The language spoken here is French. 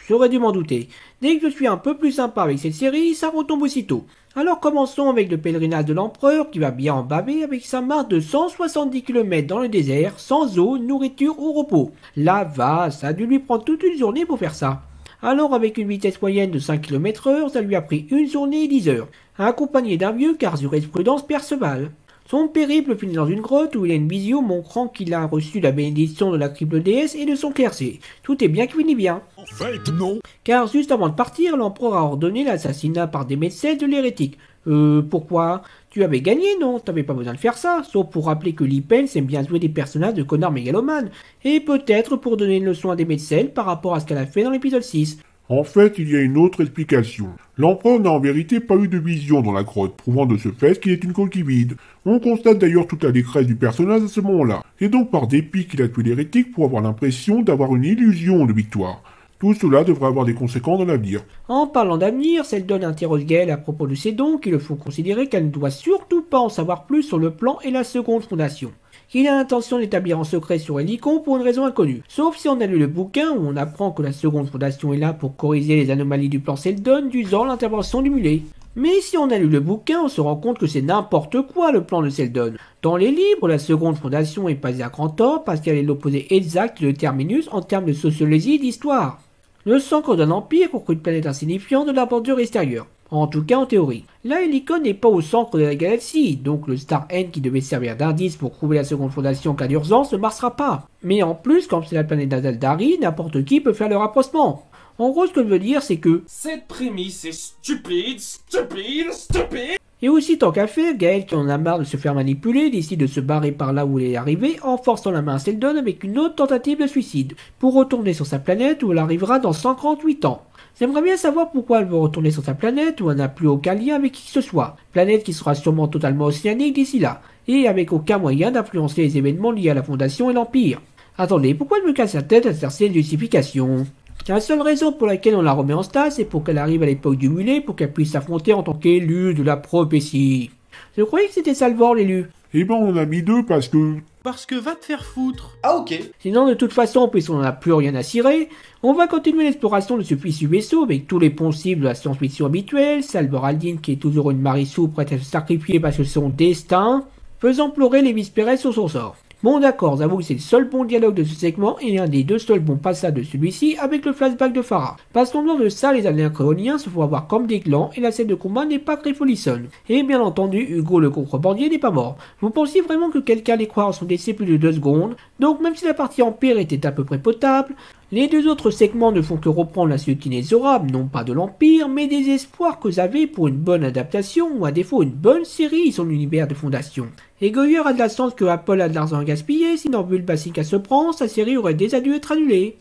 J'aurais dû m'en douter. Dès que je suis un peu plus sympa avec cette série, ça retombe aussitôt. Alors commençons avec le pèlerinage de l'empereur qui va bien en baver avec sa marche de 170 km dans le désert, sans eau, nourriture ou repos. La vache, ça a dû lui prendre toute une journée pour faire ça. Alors avec une vitesse moyenne de 5 km/h, ça lui a pris une journée et 10 heures, accompagné d'un vieux car jurisprudence Perceval. Son périple finit dans une grotte où il a une vision montrant qu'il a reçu la bénédiction de la triple déesse et de son clergé. Tout est bien qui finit bien. En fait, non. Car juste avant de partir, l'empereur a ordonné l'assassinat par des médecins de l'hérétique. Pourquoi? Tu avais gagné, non? T'avais pas besoin de faire ça, sauf pour rappeler que Lipens aime bien jouer des personnages de connards mégalomanes. Et peut-être pour donner une leçon à des médecins par rapport à ce qu'elle a fait dans l'épisode 6. En fait, il y a une autre explication. L'empereur n'a en vérité pas eu de vision dans la grotte, prouvant de ce fait qu'il est une coquille vide. On constate d'ailleurs toute la détresse du personnage à ce moment-là. C'est donc par dépit qu'il a tué l'hérétique pour avoir l'impression d'avoir une illusion de victoire. Tout cela devrait avoir des conséquences dans l'avenir. En parlant d'avenir, Seldon interroge Gaël à propos de ses dons qui le font considérer qu'elle ne doit surtout pas en savoir plus sur le plan et la seconde fondation. Qu'il a l'intention d'établir en secret sur Helicon pour une raison inconnue. Sauf si on a lu le bouquin où on apprend que la seconde fondation est là pour corriger les anomalies du plan Seldon, d'usant l'intervention du mulet. Mais si on a lu le bouquin, on se rend compte que c'est n'importe quoi le plan de Seldon. Dans les livres, la seconde fondation est basée à grand tort parce qu'elle est l'opposé exact de Terminus en termes de sociologie et d'histoire. Le centre d'un empire contre une planète insignifiante de la bordure extérieure. En tout cas en théorie. Là, Helicon n'est pas au centre de la galaxie, donc le Star N qui devait servir d'indice pour trouver la seconde fondation en cas d'urgence ne marchera pas. Mais en plus, comme c'est la planète d'Azaldari, n'importe qui peut faire le rapprochement. En gros, ce que je veux dire, c'est que... Cette prémisse est stupide, stupide, stupide. Et aussi, tant qu'à faire, Gaël, qui en a marre de se faire manipuler, décide de se barrer par là où il est arrivé en forçant la main à Seldon avec une autre tentative de suicide, pour retourner sur sa planète où elle arrivera dans 138 ans. J'aimerais bien savoir pourquoi elle veut retourner sur sa planète où elle n'a plus aucun lien avec qui que ce soit. Planète qui sera sûrement totalement océanique d'ici là, et avec aucun moyen d'influencer les événements liés à la Fondation et l'Empire. Attendez, pourquoi elle me casse la tête à chercher une justification? La seule raison pour laquelle on la remet en stage, c'est pour qu'elle arrive à l'époque du mulet pour qu'elle puisse s'affronter en tant qu'élu de la prophétie. Je croyais que c'était ça le bord, l'élu. Eh ben, on en a mis deux parce que... Parce que va te faire foutre. Ah ok. Sinon, de toute façon, puisqu'on n'en a plus rien à cirer, on va continuer l'exploration de ce fichu vaisseau avec tous les poncifs de la science-fiction habituelle, Salvor Aldin qui est toujours une Marissou prête à se sacrifier parce que c'est son destin, faisant pleurer les Vispérès sur son sort. Bon d'accord, j'avoue que c'est le seul bon dialogue de ce segment et un des deux seuls bons passages de celui-ci avec le flashback de Farah. Parce qu'en dehors de ça, les aliens créoniens se font avoir comme des clans et la scène de combat n'est pas très folissonne. Et bien entendu, Hugo le contrebandier n'est pas mort. Vous pensiez vraiment que quelqu'un allait croire à son décès plus de 2 secondes? Donc même si la partie Empire était à peu près potable, les deux autres segments ne font que reprendre la suite inexorable, non pas de l'Empire, mais des espoirs que j'avais pour une bonne adaptation ou à défaut une bonne série sur l'univers de Fondation. Et Goyer a de la chance que Apple a de l'argent à gaspiller, sinon vu le basique à se prendre, sa série aurait déjà dû être annulée.